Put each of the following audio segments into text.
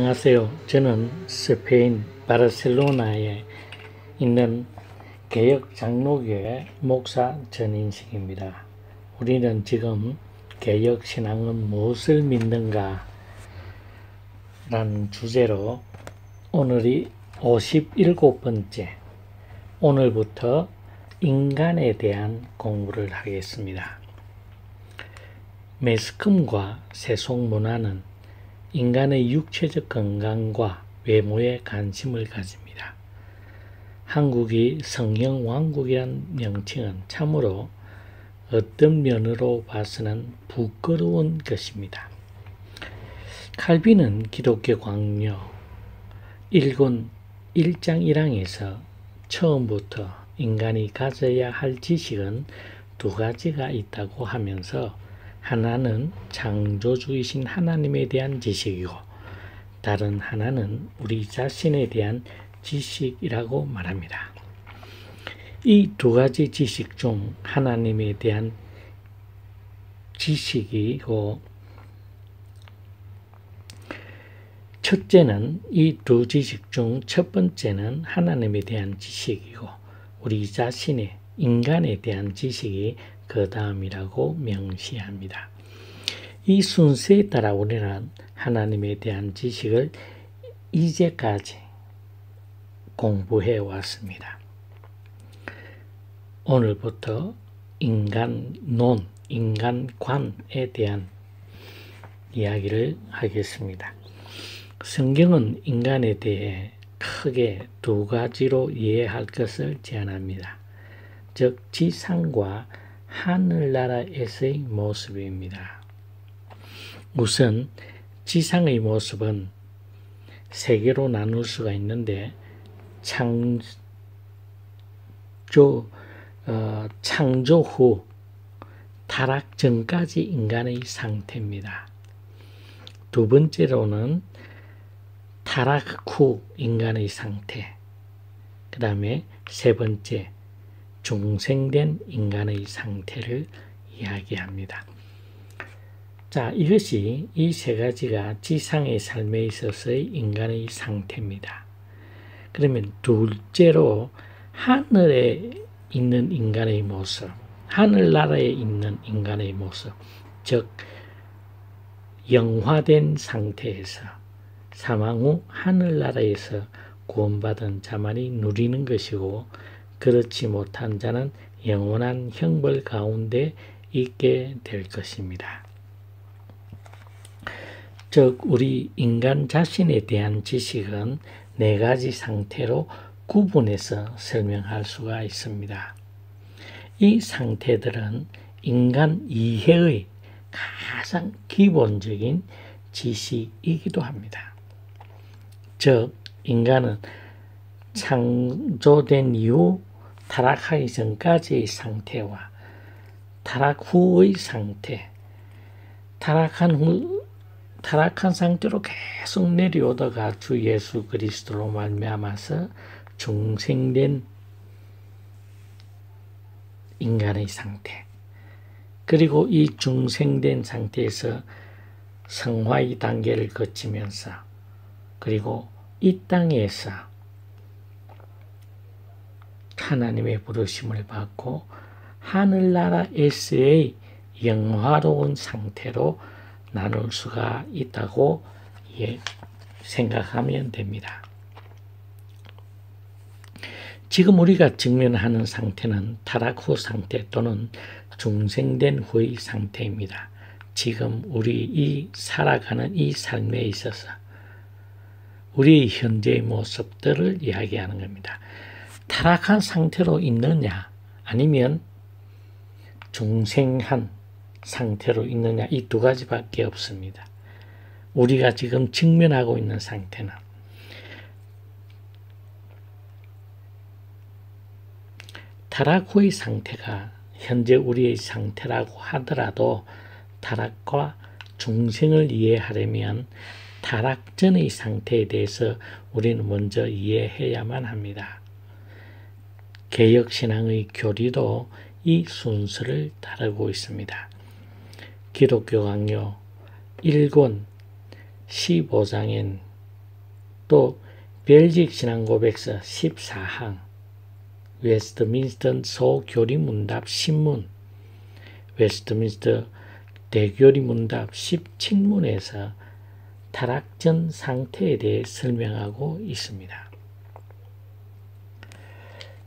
안녕하세요. 저는 스페인 바르셀로나에 있는 개역 장로교회 목사 전인식입니다. 우리는 지금 개역 신앙은 무엇을 믿는가 라는 주제로 오늘이 57번째, 오늘부터 인간에 대한 공부를 하겠습니다. 매스컴과 세속문화는 인간의 육체적 건강과 외모에 관심을 가집니다. 한국이 성형왕국이란 명칭은 참으로 어떤 면으로 봐서는 부끄러운 것입니다. 칼빈은 기독교 광요 1권 1장 1항에서 처음부터 인간이 가져야 할 지식은 두 가지가 있다고 하면서 하나는 창조주이신 하나님에 대한 지식이고 다른 하나는 우리 자신에 대한 지식이라고 말합니다. 이 두 가지 지식 중 하나님에 대한 지식이고 첫째는 이 두 지식 중 첫 번째는 하나님에 대한 지식이고 우리 자신의 인간에 대한 지식이 그 다음이라고 명시합니다. 이 순서에 따라 우리는 하나님에 대한 지식을 이제까지 공부해 왔습니다. 오늘부터 인간론, 인간관에 대한 이야기를 하겠습니다. 성경은 인간에 대해 크게 두 가지로 이해할 것을 제안합니다. 즉 지상과 하늘나라에서의 모습입니다. 우선 지상의 모습은 세 개로 나눌 수가 있는데 창조 후 타락 전까지 인간의 상태입니다. 두 번째로는 타락 후 인간의 상태, 그 다음에 세 번째 중생된 인간의 상태를 이야기합니다. 자, 이것이 이 세 가지가 지상의 삶에 있어서의 인간의 상태입니다. 그러면 둘째로 하늘에 있는 인간의 모습, 하늘나라에 있는 인간의 모습, 즉 영화된 상태에서 사망 후 하늘나라에서 구원받은 자만이 누리는 것이고 그렇지 못한 자는 영원한 형벌 가운데 있게 될 것입니다. 즉 우리 인간 자신에 대한 지식은 네 가지 상태로 구분해서 설명할 수가 있습니다. 이 상태들은 인간 이해의 가장 기본적인 지식이기도 합니다. 즉 인간은 창조된 이후 타락하기 전까지의 상태와 타락 후의 상태, 타락한 상태로 계속 내려오다가 주 예수 그리스도로 말미암아서 중생된 인간의 상태, 그리고 이 중생된 상태에서 성화의 단계를 거치면서 그리고 이 땅에서 하나님의 부르심을 받고 하늘나라에서의 영화로운 상태로 나눌 수가 있다고 생각하면 됩니다. 지금 우리가 직면하는 상태는 타락 후 상태 또는 중생된 후의 상태입니다. 지금 우리 살아가는 이 삶에 있어서 우리의 현재의 모습들을 이야기하는 겁니다. 타락한 상태로 있느냐 아니면 중생한 상태로 있느냐, 이 두 가지밖에 없습니다. 우리가 지금 직면하고 있는 상태는 타락 후의 상태가 현재 우리의 상태라고 하더라도 타락과 중생을 이해하려면 타락 전의 상태에 대해서 우리는 먼저 이해해야만 합니다. 개역신앙의 교리도 이 순서를 따르고 있습니다. 기독교 강요 1권 15장엔 또 벨직 신앙고백서 14항, 웨스트민스터 소교리문답 신문, 웨스트민스터 대교리문답 17문에서 타락 전 상태에 대해 설명하고 있습니다.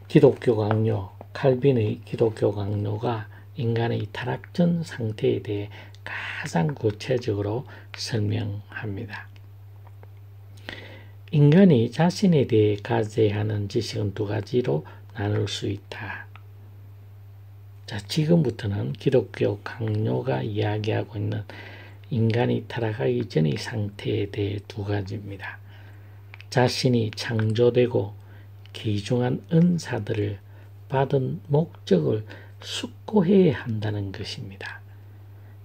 기독교 강요, 칼빈의 기독교 강요가 인간의 타락 전 상태에 대해 가장 구체적으로 설명합니다. 인간이 자신에 대해 가져야 하는 지식은 두 가지로 나눌 수 있다. 자, 지금부터는 기독교 강요가 이야기하고 있는 인간이 타락하기 전의 상태에 대해 두 가지입니다. 자신이 창조되고 귀중한 은사들을 받은 목적을 숙고해야 한다는 것입니다.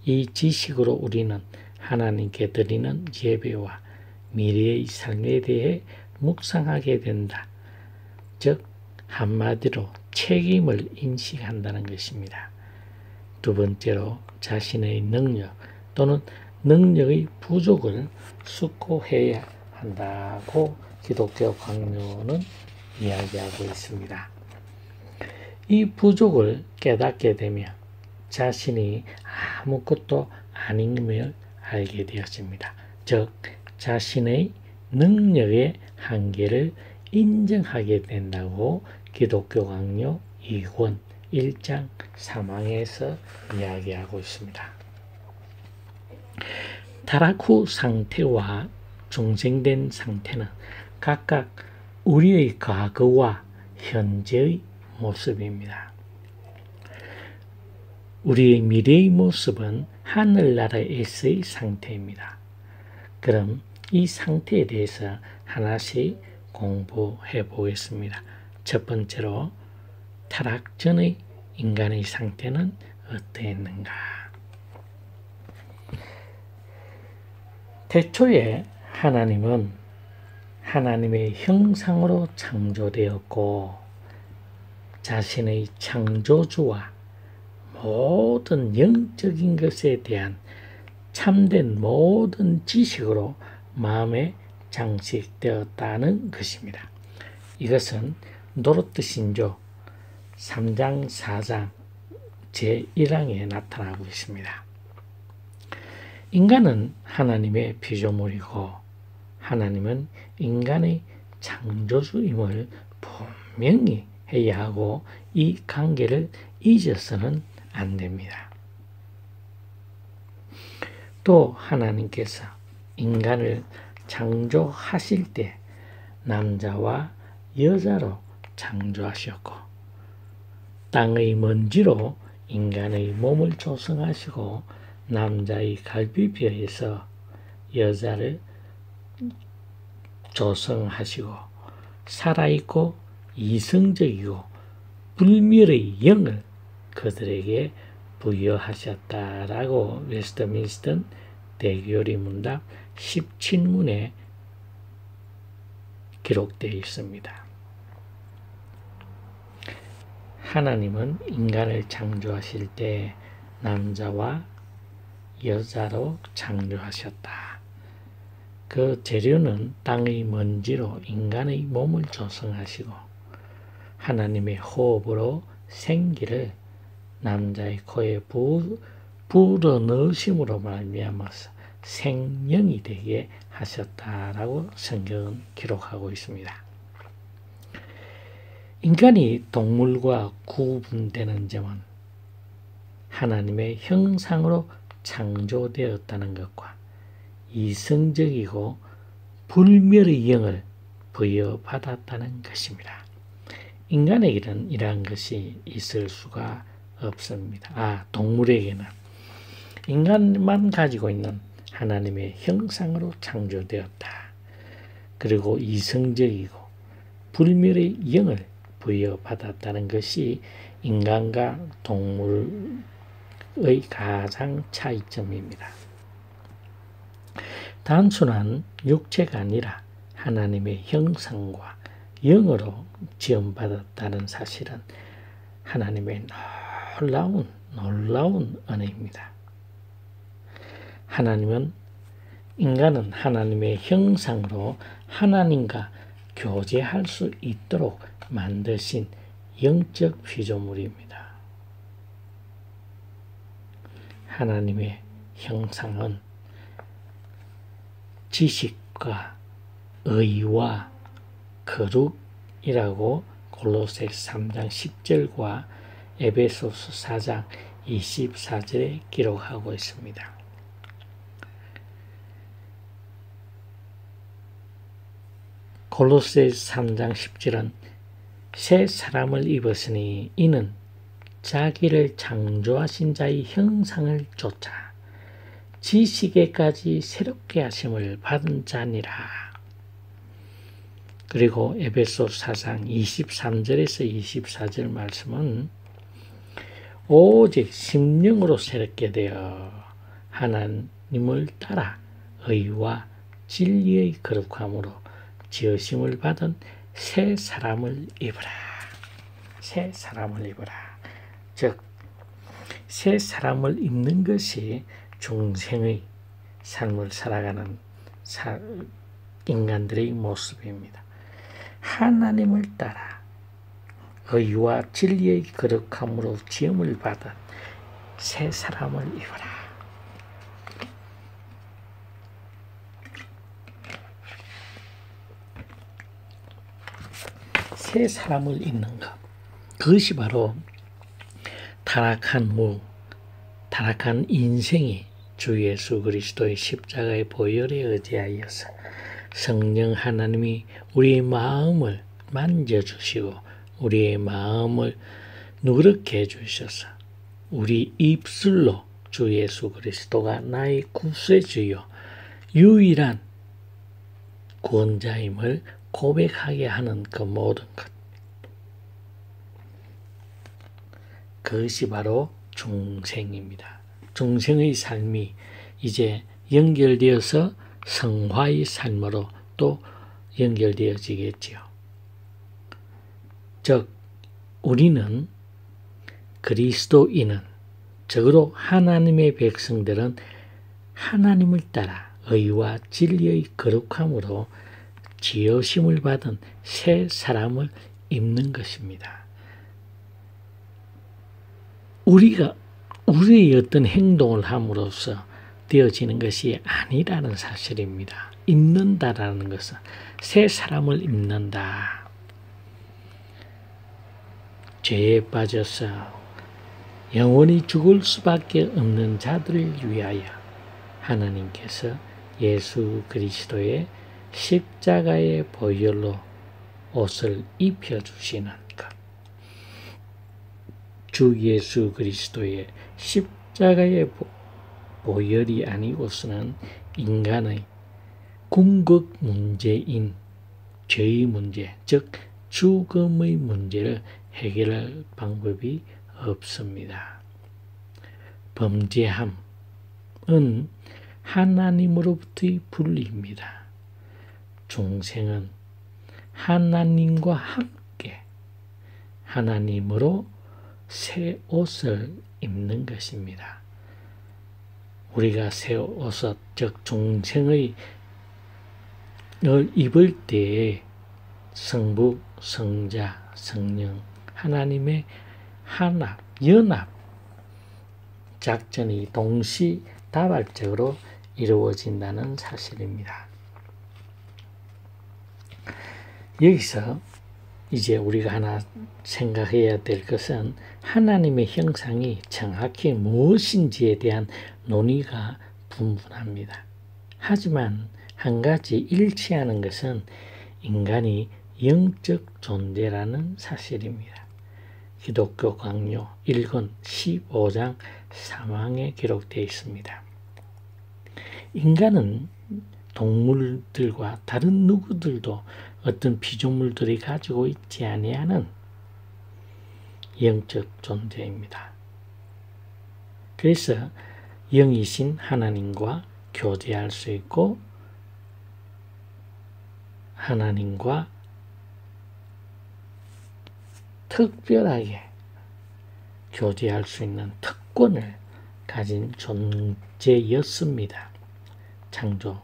이 지식으로 우리는 하나님께 드리는 예배와 미래의 삶에 대해 묵상하게 된다. 즉 한마디로 책임을 인식한다는 것입니다. 두 번째로 자신의 능력 또는 능력의 부족을 숙고해야 한다고 기독교 강요는 이야기하고 있습니다. 이 부족을 깨닫게 되면 자신이 아무것도 아님을 알게 되었습니다. 즉 자신의 능력의 한계를 인정하게 된다고 기독교 강요 2권 1장 3항에서 이야기하고 있습니다. 타락 후 상태와 중생된 상태는 각각 우리의 과거와 현재의 모습입니다. 우리의 미래의 모습은 하늘나라에서의 상태입니다. 그럼 이 상태에 대해서 하나씩 공부해 보겠습니다. 첫 번째로 타락 전의 인간의 상태는 어떠했는가? 태초에 하나님은 하나님의 형상으로 창조되었고 자신의 창조주와 모든 영적인 것에 대한 참된 모든 지식으로 마음에 장식되었다는 것입니다. 이것은 노르트 신조 3장 4장 제1항에 나타나고 있습니다. 인간은 하나님의 피조물이고 하나님은 인간의 창조주임을 분명히 해야 하고 이 관계를 잊어서는 안 됩니다. 또 하나님께서 인간을 창조하실 때 남자와 여자로 창조하셨고 땅의 먼지로 인간의 몸을 조성하시고 남자의 갈비뼈에서 여자를 조성하시고 살아있고 이성적이고 불멸의 영을 그들에게 부여하셨다라고 웨스트민스터 대교리문답 17문에 기록되어 있습니다. 하나님은 인간을 창조하실 때 남자와 여자로 창조하셨다. 그 재료는 땅의 먼지로 인간의 몸을 조성하시고 하나님의 호흡으로 생기를 남자의 코에 불어넣으심으로 말미암아서 생명이 되게 하셨다라고 성경은 기록하고 있습니다. 인간이 동물과 구분되는 점은 하나님의 형상으로 창조되었다는 것과 이성적이고 불멸의 영을 부여받았다는 것입니다. 인간에게는 이러한 것이 있을 수가 없습니다. 동물에게는 인간만 가지고 있는 하나님의 형상으로 창조되었다. 그리고 이성적이고 불멸의 영을 부여받았다는 것이 인간과 동물의 가장 차이점입니다. 단순한 육체가 아니라 하나님의 형상과 영으로 지음받았다는 사실은 하나님의 놀라운 은혜입니다. 하나님은 인간은 하나님의 형상으로 하나님과 교제할 수 있도록 만드신 영적 피조물입니다. 하나님의 형상은 지식과 의와 거룩이라고 골로새서 3장 10절과 에베소서 4장 24절에 기록하고 있습니다. 골로새서 3장 10절은 새 사람을 입었으니 이는 자기를 창조하신 자의 형상을 쫓아 지식에까지 새롭게 하심을 받은 자니라. 그리고 에베소 4장 23절에서 24절 말씀은 오직 심령으로 새롭게 되어 하나님을 따라 의와 진리의 거룩함으로 지으심을 받은 새 사람을 입으라. 새 사람을 입으라. 즉, 새 사람을 입는 것이 중생의 삶을 살아가는 인간들의 모습입니다. 하나님을 따라 의와 진리의 거룩함으로 지음을 받은 새 사람을 입으라. 새 사람을 입는 것. 그것이 바로 타락한 인생이 주 예수 그리스도의 십자가의 보혈에 의지하여서 성령 하나님이 우리의 마음을 만져주시고 우리의 마음을 누렇게 해주셔서 우리 입술로 주 예수 그리스도가 나의 구세주요 유일한 구원자임을 고백하게 하는 그 모든 것. 그것이 바로 중생입니다. 중생의 삶이 이제 연결되어서 성화의 삶으로 또 연결되어지겠지요. 즉, 우리는 그리스도인은, 적어도 하나님의 백성들은 하나님을 따라 의와 진리의 거룩함으로 지으심을 받은 새 사람을 입는 것입니다. 우리가 우리의 어떤 행동을 함으로써 되어지는 것이 아니라는 사실입니다. 입는다라는 것은 새 사람을 입는다. 죄에 빠져서 영원히 죽을 수밖에 없는 자들을 위하여 하나님께서 예수 그리스도의 십자가의 보혈로 옷을 입혀주시는 것. 주 예수 그리스도의 십자가의 보혈이 아니고서는 인간의 궁극 문제인 죄의 문제, 즉 죽음의 문제를 해결할 방법이 없습니다. 범죄함은 하나님으로부터의 분리입니다. 중생은 하나님과 함께 하나님으로 새 옷을 입는 것입니다. 우리가 새 옷을, 즉 중생의 입을 때에 성부, 성자, 성령, 하나님의 연합 작전이 동시다발적으로 이루어진다는 사실입니다. 여기서 이제 우리가 하나 생각해야 될 것은 하나님의 형상이 정확히 무엇인지에 대한 논의가 분분합니다. 하지만 한 가지 일치하는 것은 인간이 영적 존재라는 사실입니다. 기독교 강요 1권 15장 3항에 기록되어 있습니다. 인간은 동물들과 다른 누구들도 어떤 피조물들이 가지고 있지 아니하는 영적 존재입니다. 그래서 영이신 하나님과 교제할 수 있고 하나님과 특별하게 교제할 수 있는 특권을 가진 존재였습니다. 창조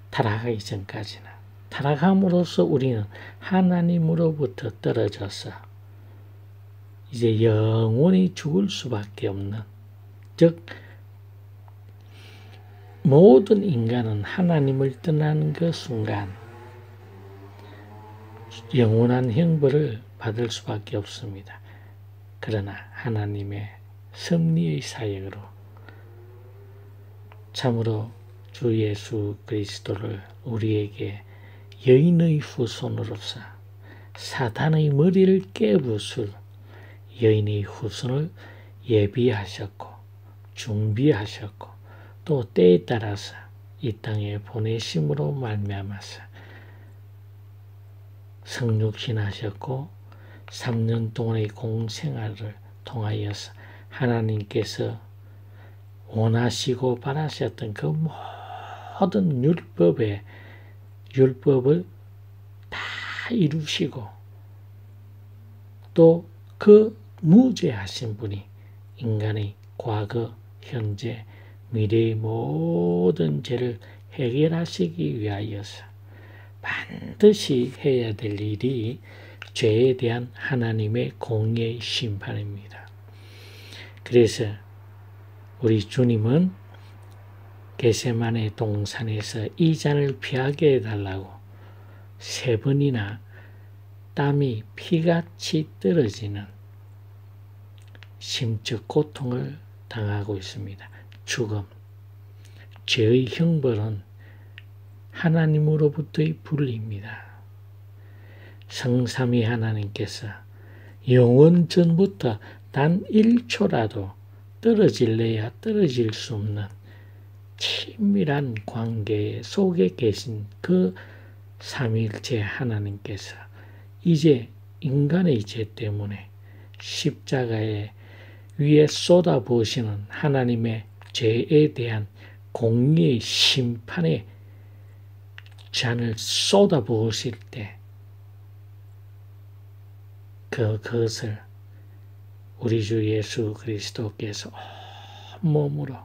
타락하기 전까지는 타락함으로써 우리는 하나님으로부터 떨어져서 이제 영원히 죽을 수밖에 없는, 즉 모든 인간은 하나님을 떠나는 그 순간 영원한 형벌을 받을 수밖에 없습니다. 그러나 하나님의 섭리의 사역으로 참으로 주 예수 그리스도를 우리에게 여인의 후손으로서 사탄의 머리를 깨부술 여인의 후손을 예비하셨고 준비하셨고 또 때에 따라서 이 땅에 보내심으로 말미암아서 성육신하셨고 3년 동안의 공생활을 통하여서 하나님께서 원하시고 바라셨던 그 모든 율법을 다 이루시고 또 그 무죄하신 분이 인간의 과거, 현재, 미래의 모든 죄를 해결하시기 위하여서 반드시 해야 될 일이 죄에 대한 하나님의 공의의 심판입니다. 그래서 우리 주님은 겟세마네 동산에서 이 잔을 피하게 해달라고 3번이나 땀이 피같이 떨어지는 심적 고통을 당하고 있습니다. 죽음, 죄의 형벌은 하나님으로부터의 분리입니다. 성삼위 하나님께서 영원 전부터 단 1초라도 떨어질래야 떨어질 수 없는 친밀한 관계 속에 계신 그 삼위일체 하나님께서 이제 인간의 죄 때문에 십자가에 위에 쏟아부으시는 하나님의 죄에 대한 공의의 심판의 잔을 쏟아부으실 때 그것을 우리 주 예수 그리스도께서 온몸으로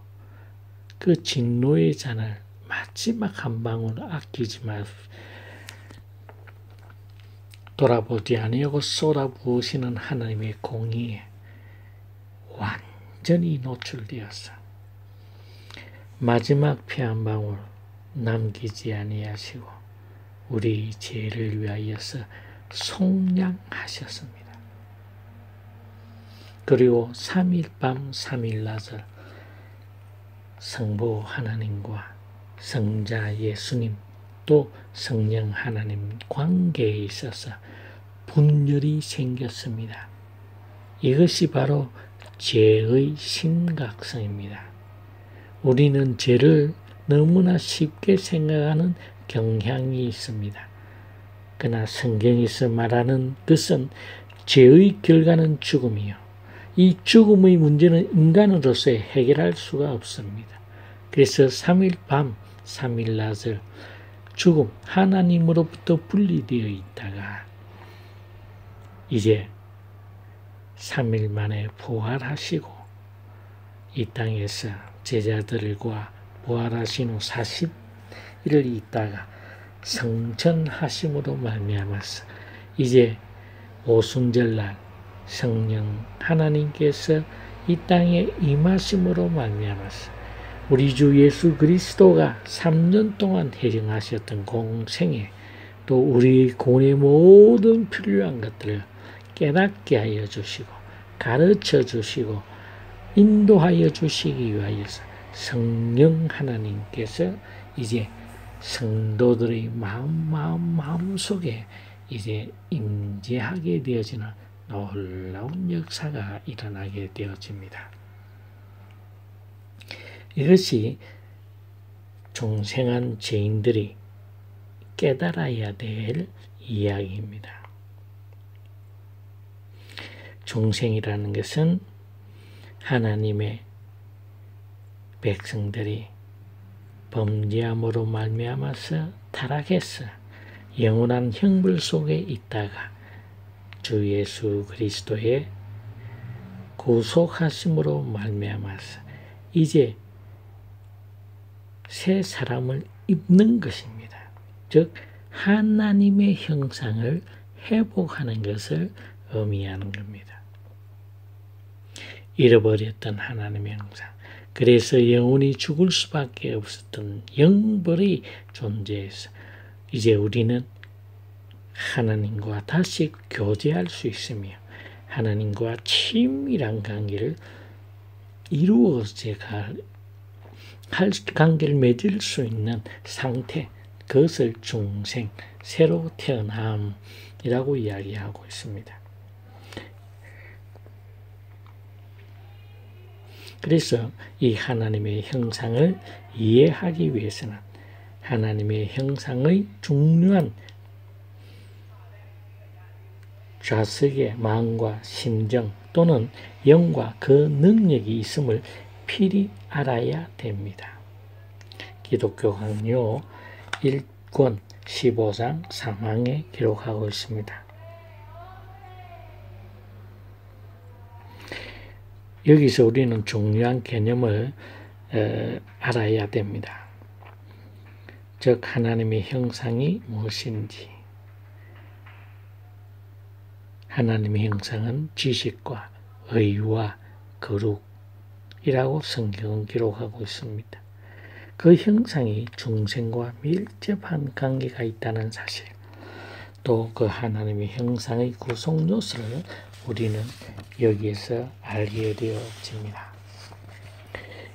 그 진노의 잔을 마지막 한 방울 아끼지 마시고 돌아보지 아니하고 쏟아부으시는 하나님의 공의에 완전히 노출되어서 마지막 피 한 방울 남기지 아니하시고 우리 죄를 위하여서 속량하셨습니다. 그리고 3일 밤 3일 낮을 성부 하나님과 성자 예수님 또 성령 하나님 관계에 있어서 분열이 생겼습니다. 이것이 바로 죄의 심각성입니다. 우리는 죄를 너무나 쉽게 생각하는 경향이 있습니다. 그러나 성경에서 말하는 것은 죄의 결과는 죽음이요. 이 죽음의 문제는 인간으로서 해결할 수가 없습니다. 그래서 3일 밤 3일 낮을 죽음, 하나님으로부터 분리되어 있다가 이제 3일 만에 부활하시고 이 땅에서 제자들과 부활하신 후 40일을 있다가 성천하심으로 말미암아서 이제 오순절날 성령 하나님께서 이 땅에 임하심으로 말미암아서 우리 주 예수 그리스도가 3년 동안 해정하셨던 공생에 또 우리 구원의 모든 필요한 것들을 깨닫게 하여 주시고 가르쳐 주시고 인도하여 주시기 위하여서 성령 하나님께서 이제 성도들의 마음 속에 이제 임재하게 되어지는 놀라운 역사가 일어나게 되어집니다. 이것이 중생한 죄인들이 깨달아야 될 이야기입니다. 중생이라는 것은 하나님의 백성들이 범죄함으로 말미암아서 타락해서 영원한 형벌 속에 있다가 주 예수 그리스도의 구속하심으로 말미암아서 이제 새 사람을 입는 것입니다. 즉 하나님의 형상을 회복하는 것을 의미하는 겁니다. 잃어버렸던 하나님의 형상. 그래서 영혼이 죽을 수밖에 없었던 영벌의 존재에서 이제 우리는 하나님과 다시 교제할 수 있으며 하나님과 친밀한 관계를 이루어져 할 관계를 맺을 수 있는 상태, 그것을 중생, 새로 태어남이라고 이야기하고 있습니다. 그래서 이 하나님의 형상을 이해하기 위해서는 하나님의 형상의 중요한 좌석의 마음과 심정 또는 영과 그 능력이 있음을 필히 알아야 됩니다. 기독교 강요 1권 15장 3항에 기록하고 있습니다. 여기서 우리는 중요한 개념을 알아야 됩니다. 즉 하나님의 형상이 무엇인지. 하나님의 형상은 지식과 의와 거룩이라고 성경은 기록하고 있습니다. 그 형상이 중생과 밀접한 관계가 있다는 사실, 또 그 하나님의 형상의 구성 요소를 우리는 여기에서 알게 되어집니다.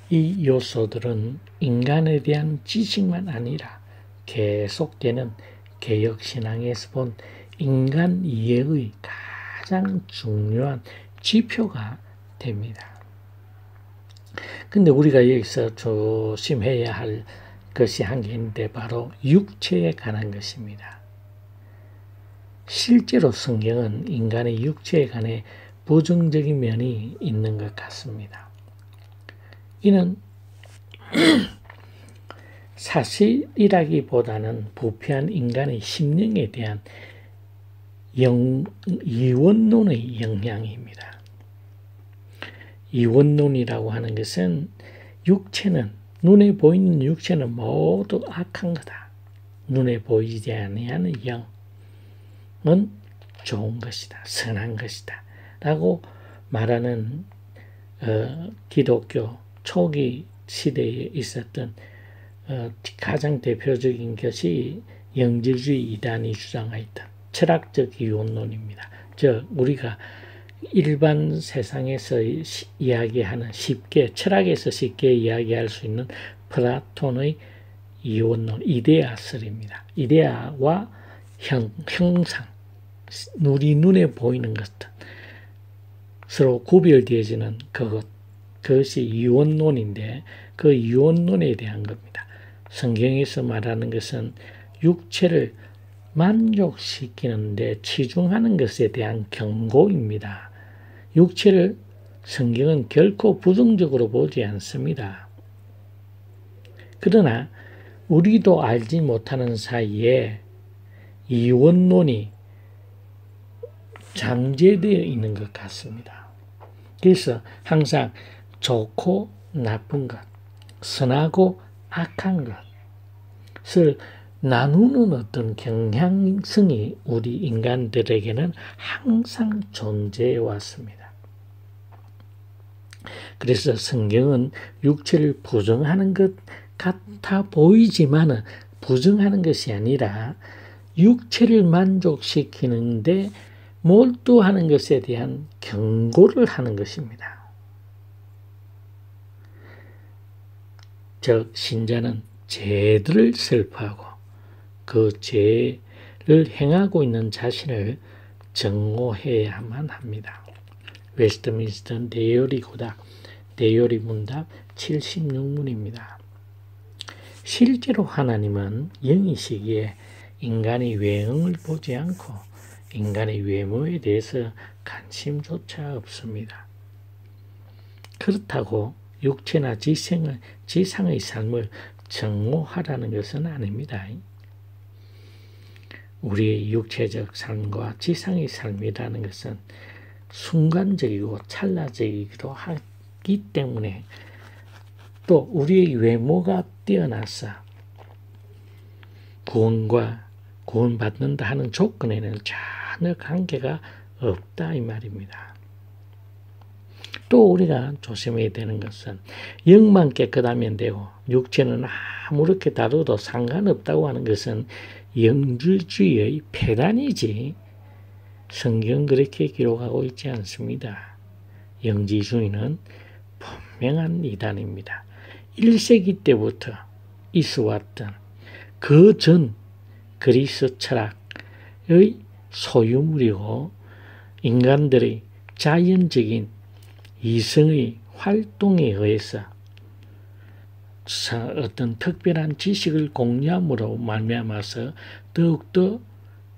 이 요소들은 인간에 대한 지식만 아니라 계속되는 개혁신앙에서 본 인간 이해의 가장 중요한 지표가 됩니다. 근데 우리가 여기서 조심해야 할 것이 한 개 있는데 바로 육체에 관한 것입니다. 실제로 성경은 인간의 육체에 관해 부정적인 면이 있는 것 같습니다. 이는 사실이라기보다는 부패한 인간의 심령에 대한 이원론의 영향입니다. 이원론이라고 하는 것은 눈에 보이는 육체는 모두 악한 거다. 눈에 보이지 아니하는 영은 좋은 것이다. 선한 것이다. 라고 말하는 기독교 초기 시대에 있었던 가장 대표적인 것이 영지주의 이단이 주장하였던 철학적 이원론입니다. 즉 우리가 일반 세상에서 이야기하는 철학에서 쉽게 이야기할 수 있는 플라톤의 이원론, 이데아설입니다. 이데아와 형상, 우리 눈에 보이는 것들, 서로 구별되어지는 그것이 이원론인데 그 이원론에 대한 겁니다. 성경에서 말하는 것은 육체를 만족시키는데 치중하는 것에 대한 경고입니다. 육체를 성경은 결코 부정적으로 보지 않습니다. 그러나 우리도 알지 못하는 사이에 이원론이 잠재되어 있는 것 같습니다. 그래서 항상 좋고 나쁜 것, 선하고 악한 것을 나누는 어떤 경향성이 우리 인간들에게는 항상 존재해 왔습니다. 그래서 성경은 육체를 부정하는 것 같아 보이지만 부정하는 것이 아니라 육체를 만족시키는데 몰두하는 것에 대한 경고를 하는 것입니다. 즉 신자는 죄들을 슬퍼하고 그 죄를 행하고 있는 자신을 정오해야만 합니다. 웨스트민스터 대요리 문답 76문입니다. 실제로 하나님은 영이시기에 인간의 외형을 보지 않고 인간의 외모에 대해서 관심조차 없습니다. 그렇다고 육체나 지상의 삶을 정오하라는 것은 아닙니다. 우리의 육체적 삶과 지상의 삶이라는 것은 순간적이고 찰나적이기도 하기 때문에 또 우리의 외모가 뛰어나서 구원받는다 하는 조건에는 전혀 관계가 없다 이 말입니다. 또 우리가 조심해야 되는 것은 영만 깨끗하면 되고 육체는 아무렇게 다뤄도 상관없다고 하는 것은 영주주의의 폐단이지 성경 그렇게 기록하고 있지 않습니다. 영지주의는 분명한 이단입니다. 1세기 때부터 있어왔던 그 전 그리스 철학의 소유물이고 인간들의 자연적인 이성의 활동에 의해서 어떤 특별한 지식을 공유함으로 말미암아서 더욱더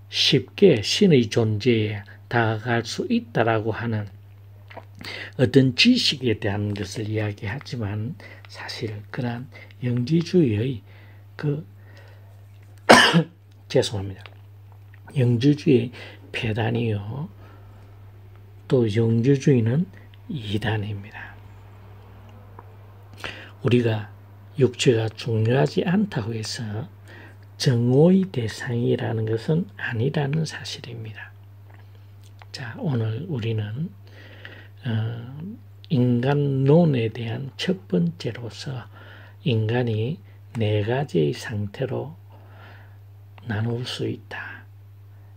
쉽게 신의 존재에 다가갈 수 있다라고 하는 어떤 지식에 대한 것을 이야기하지만 사실 그러한 영지주의의 죄송합니다. 영지주의의 폐단이요. 또 영지주의는 이단입니다. 우리가 육체가 중요하지 않다고 해서 정오의 대상이라는 것은 아니라는 사실입니다. 자, 오늘 우리는 인간론에 대한 첫 번째로서 인간이 네 가지의 상태로 나눌 수 있다.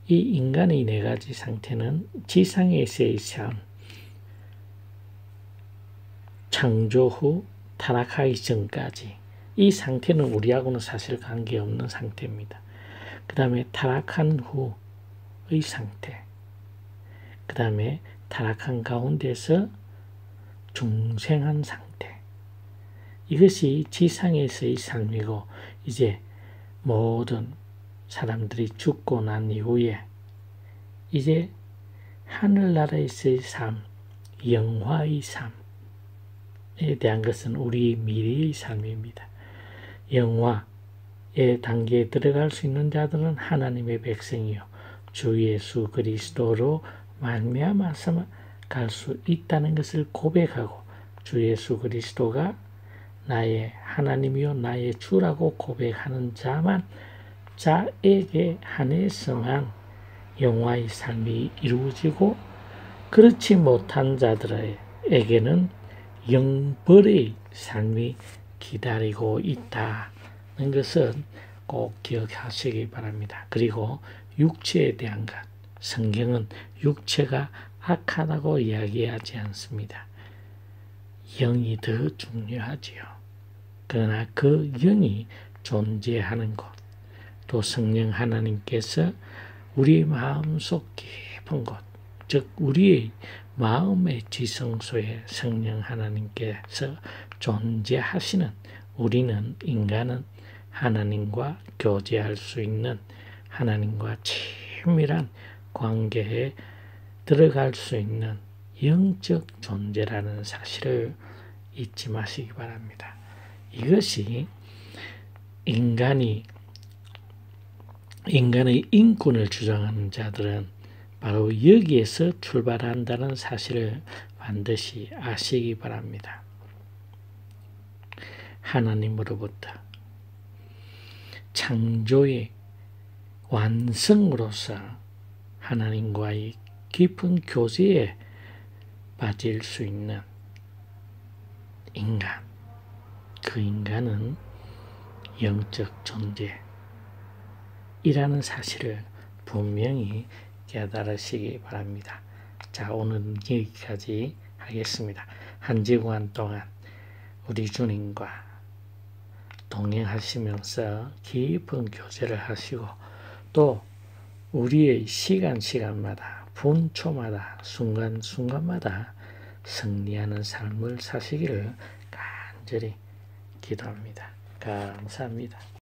이 인간의 네 가지 상태는 지상에서의 삶, 창조 후 타락하기 전까지 이 상태는 우리하고는 사실 관계없는 상태입니다. 그 다음에 타락한 후의 상태, 그 다음에 타락한 가운데서 중생한 상태, 이것이 지상에서의 삶이고 이제 모든 사람들이 죽고 난 이후에 이제 하늘나라에서의 삶, 영화의 삶에 대한 것은 우리 미래의 삶입니다. 영화의 단계에 들어갈 수 있는 자들은 하나님의 백성이요 주 예수 그리스도로 말미암아서 갈 수 있다는 것을 고백하고 주 예수 그리스도가 나의 하나님이요 나의 주라고 고백하는 자에게 한해서만 영화의 삶이 이루어지고 그렇지 못한 자들에게는 영벌의 삶이 기다리고 있다는 것은 꼭 기억하시기 바랍니다. 그리고 육체에 대한 것, 성경은 육체가 악하다고 이야기하지 않습니다. 영이 더 중요하지요. 그러나 그 영이 존재하는 곳, 또 성령 하나님께서 우리의 마음속 깊은 곳, 즉 우리의 마음의 지성소에 성령 하나님께서 존재하시는 우리는 인간은 하나님과 교제할 수 있는 하나님과 친밀한 관계에 들어갈 수 있는 영적 존재라는 사실을 잊지 마시기 바랍니다. 이것이 인간의 인권을 주장하는 자들은 바로 여기에서 출발한다는 사실을 반드시 아시기 바랍니다. 하나님으로부터 창조의 완성으로서 하나님과의 깊은 교제에 빠질 수 있는 인간, 그 인간은 영적 존재이라는 사실을 분명히 깨달으시기 바랍니다. 자, 오늘은 여기까지 하겠습니다. 한 주간 동안 우리 주님과 동행하시면서 깊은 교제를 하시고 또 우리의 시간마다 분초마다 순간순간마다 승리하는 삶을 사시기를 간절히 기도합니다. 감사합니다.